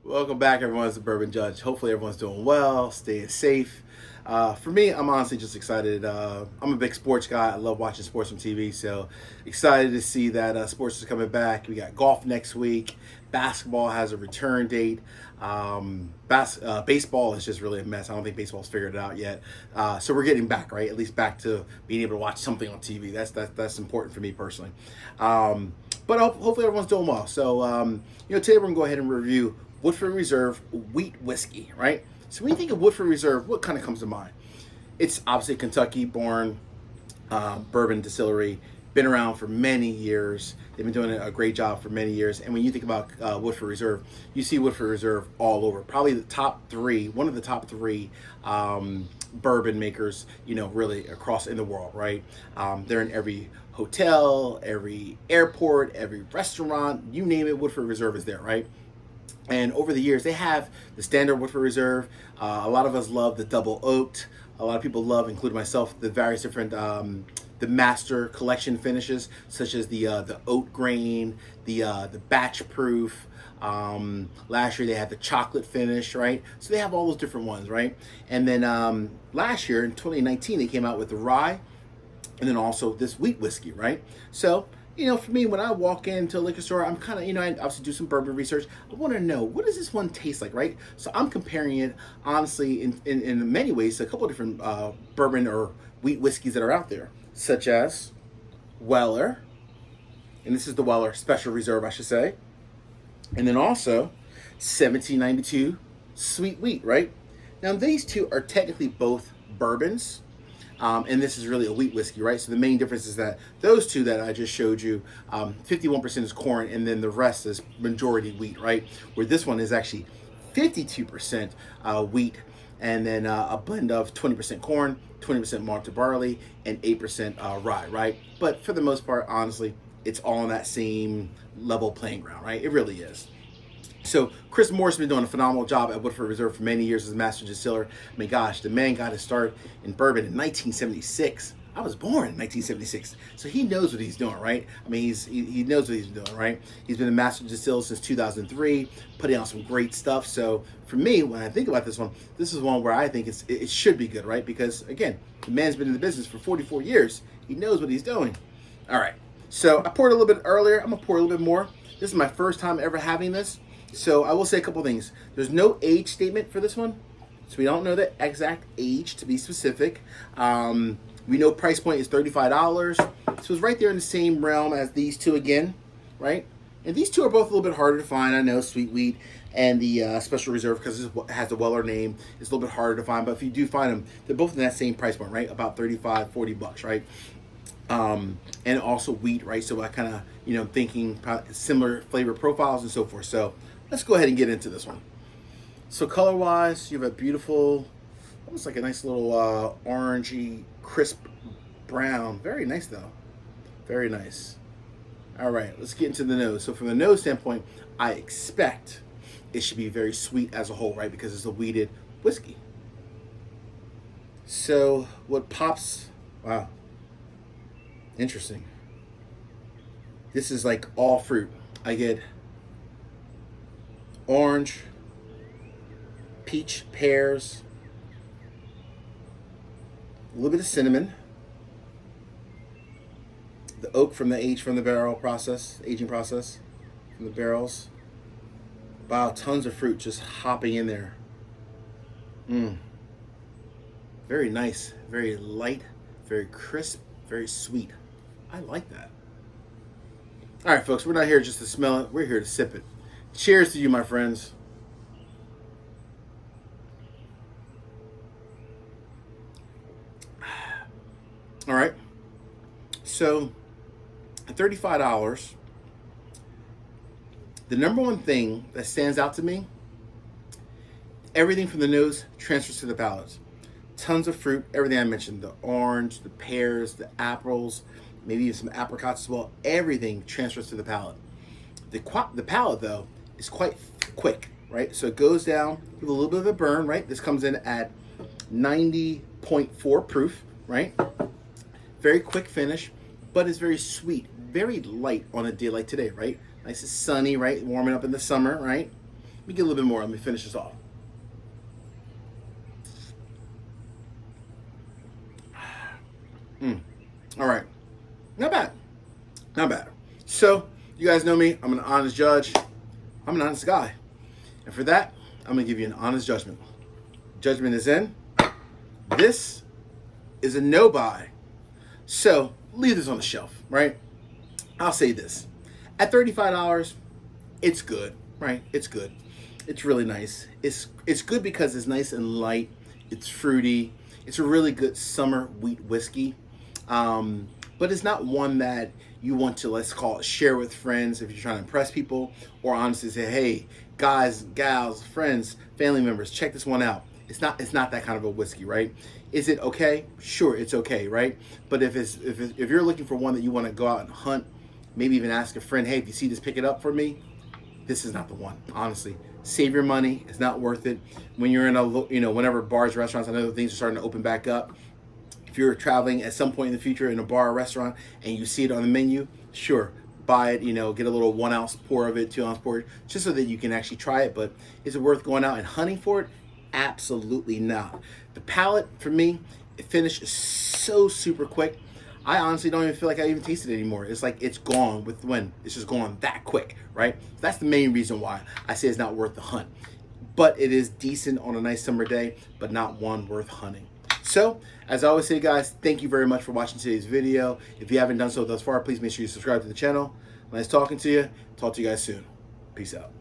Welcome back, everyone. It's the Bourbon Judge. Hopefully, everyone's doing well, staying safe. For me, I'm honestly just excited. I'm a big sports guy. I love watching sports on TV, so excited to see that sports is coming back. We got golf next week. Basketball has a return date. Baseball is just really a mess. I don't think baseball's figured it out yet. So we're getting back, right? At least back to being able to watch something on TV. That's important for me personally. But hopefully everyone's doing well. So today we're gonna go ahead and review Woodford Reserve Wheat Whiskey, right? So when you think of Woodford Reserve, what kind of comes to mind? It's obviously Kentucky born bourbon distillery, been around for many years. They've been doing a great job for many years. And when you think about Woodford Reserve, you see Woodford Reserve all over. Probably the top three, one of the top three bourbon makers, really across in the world, right? They're in every hotel, every airport, every restaurant, you name it, Woodford Reserve is there, right? And over the years, they have the standard Woodford Reserve. A lot of us love the double oaked. A lot of people love, including myself, the various different the master collection finishes, such as the oat grain, the batch proof. Last year they had the chocolate finish, right? So they have all those different ones, right? And then last year in 2019 they came out with the rye, and then also this wheat whiskey, right? So for me, when I walk into a liquor store, I'm kind of, I obviously do some bourbon research. I want to know, what does this one taste like, right? So I'm comparing it, honestly, in many ways, to a couple of different bourbon or wheat whiskeys that are out there, such as Weller, and this is the Weller Special Reserve, I should say, and then also 1792 Sweet Wheat, right? Now, these two are technically both bourbons, and this is really a wheat whiskey, right? So the main difference is that those two that I just showed you, 51% is corn, and then the rest is majority wheat, right? Where this one is actually 52% wheat, and then a blend of 20% corn, 20% malted barley, and 8% rye, right? But for the most part, honestly, it's all on that same level playing ground, right? It really is. So Chris Moore's been doing a phenomenal job at Woodford Reserve for many years as a master distiller. I mean, gosh, the man got his start in bourbon in 1976. I was born in 1976, so he knows what he's doing, right? I mean, he knows what he's doing, right? He's been a master distiller since 2003, putting out some great stuff. So for me, when I think about this is one where I think it should be good, right? Because again, the man's been in the business for 44 years. He knows what he's doing. All right. So I poured a little bit earlier. I'm gonna pour a little bit more. This is my first time ever having this. So I will say a couple things. There's no age statement for this one, so we don't know the exact age to be specific. We know price point is $35, so it's right there in the same realm as these two again, right? And these two are both a little bit harder to find. I know Sweet Wheat and the Special Reserve, because it has the Weller name, is a little bit harder to find. But if you do find them, they're both in that same price point, right? About $35-$40, right? And also wheat, right? So I kind of, thinking similar flavor profiles and so forth. So let's go ahead and get into this one. So color-wise, you have a beautiful, almost like a nice little orangey, crisp brown. Very nice, though. Very nice. All right, let's get into the nose. So from the nose standpoint, I expect it should be very sweet as a whole, right? Because it's a wheated whiskey. So what pops, wow, interesting. This is like all fruit. I get orange, peach, pears, a little bit of cinnamon, the oak from the age from the barrel process, aging process from the barrels. Wow, tons of fruit just hopping in there. Very nice, very light, very crisp, very sweet. I like that. All right, folks, we're not here just to smell it. We're here to sip it. Cheers to you, my friends. All right. So, at $35, the number one thing that stands out to me, everything from the nose transfers to the palate. Tons of fruit, everything I mentioned, the orange, the pears, the apples, maybe even some apricots as well. Everything transfers to the palate. The palate, though, is quite quick, right? So it goes down with a little bit of a burn, right? This comes in at 90.4 proof, right? Very quick finish, but it's very sweet, very light on a day like today, right? Nice and sunny, right? Warming up in the summer, right? Let me get a little bit more. Let me finish this off. All right. Not bad. Not bad. So, you guys know me. I'm an honest judge. I'm an honest guy. And for that, I'm going to give you an honest judgment. Judgment is in. This is a no buy. So, leave this on the shelf, right? I'll say this. At $35, it's good, right? It's good. It's really nice. It's good because it's nice and light. It's fruity. It's a really good summer wheat whiskey. But it's not one that you want to, let's call it, share with friends if you're trying to impress people, or honestly say, hey, guys, gals, friends, family members, check this one out. It's not that kind of a whiskey, right? Is it okay? Sure, it's okay, right? But if you're looking for one that you want to go out and hunt, maybe even ask a friend, hey, if you see this, pick it up for me. This is not the one, honestly. Save your money. It's not worth it. When you're in whenever bars, restaurants, I know things are starting to open back up. If you're traveling at some point in the future in a bar or restaurant and you see it on the menu, sure, buy it, get a little 1 ounce pour of it, 2 ounce pour, just so that you can actually try it. But is it worth going out and hunting for it? Absolutely not. The palate, for me, it finished so super quick. I honestly don't even feel like I even tasted it anymore. It's like it's gone with the wind. It's just gone that quick, right? That's the main reason why I say it's not worth the hunt. But it is decent on a nice summer day, but not one worth hunting. So, as I always say, guys, thank you very much for watching today's video. If you haven't done so thus far, please make sure you subscribe to the channel. Nice talking to you. Talk to you guys soon. Peace out.